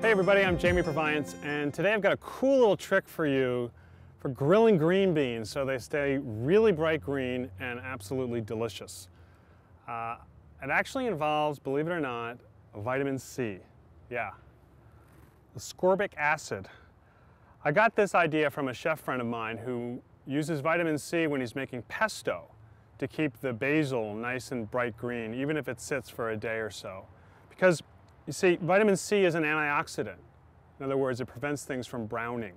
Hey everybody, I'm Jamie Purviance, and today I've got a cool little trick for you for grilling green beans so they stay really bright green and absolutely delicious. It actually involves, believe it or not, vitamin C. Yeah, ascorbic acid. I got this idea from a chef friend of mine who uses vitamin C when he's making pesto to keep the basil nice and bright green, even if it sits for a day or so. Because you see, vitamin C is an antioxidant. In other words, it prevents things from browning,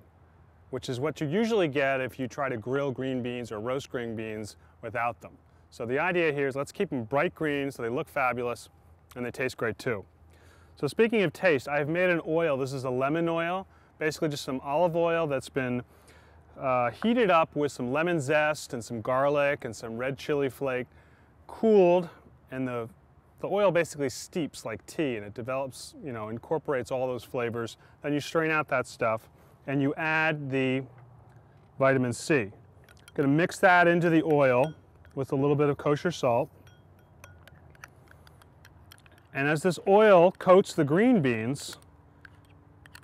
which is what you usually get if you try to grill green beans or roast green beans without them. So the idea here is let's keep them bright green so they look fabulous and they taste great too. So speaking of taste, I've made an oil. This is a lemon oil, basically just some olive oil that's been heated up with some lemon zest and some garlic and some red chili flake, cooled, and the oil basically steeps like tea and it develops, incorporates all those flavors. Then you strain out that stuff and you add the vitamin C. Going to mix that into the oil with a little bit of kosher salt. And as this oil coats the green beans,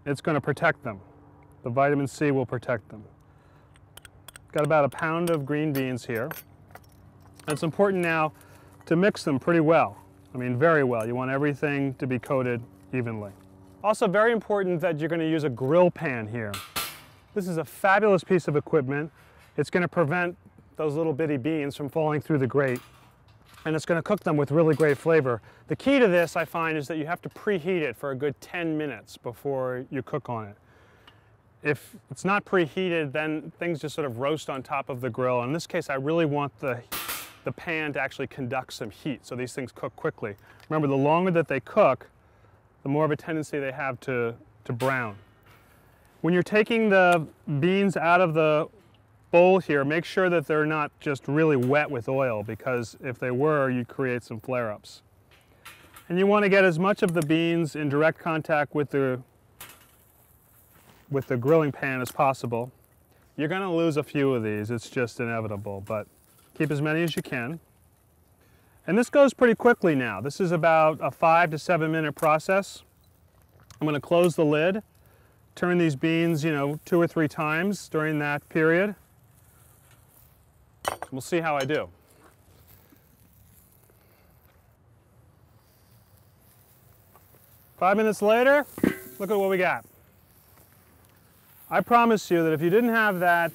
it's going to protect them. The vitamin C will protect them. Got about a pound of green beans here. It's important now to mix them pretty well. I mean, very well. You want everything to be coated evenly. Also very important that you're going to use a grill pan here. This is a fabulous piece of equipment. It's going to prevent those little bitty beans from falling through the grate, and it's going to cook them with really great flavor. The key to this, I find, is that you have to preheat it for a good 10 minutes before you cook on it. If it's not preheated, then things just sort of roast on top of the grill. In this case, I really want the pan to actually conduct some heat so these things cook quickly. Remember, the longer that they cook, the more of a tendency they have to brown. When you're taking the beans out of the bowl here, make sure that they're not just really wet with oil, because if they were, you'd create some flare-ups. And you want to get as much of the beans in direct contact with the grilling pan as possible. You're going to lose a few of these, it's just inevitable, but keep as many as you can. And this goes pretty quickly now. This is about a 5 to 7 minute process. I'm going to close the lid, turn these beans, 2 or 3 times during that period. We'll see how I do. Five minutes later, look at what we got. I promise you that if you didn't have that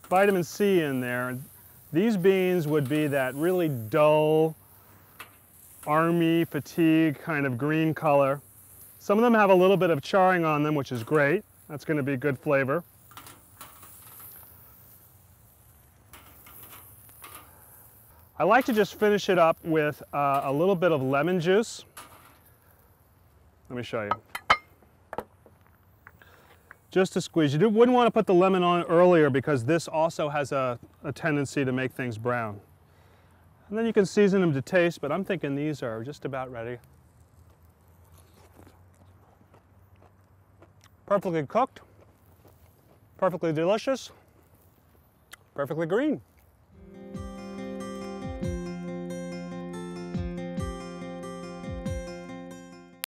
vitamin C in there, these beans would be that really dull, army fatigue kind of green color. Some of them have a little bit of charring on them, which is great. That's going to be good flavor. I like to just finish it up with a little bit of lemon juice. Let me show you. Just a squeeze. You wouldn't want to put the lemon on earlier because this also has a tendency to make things brown. And then you can season them to taste, but I'm thinking these are just about ready. Perfectly cooked, perfectly delicious, perfectly green.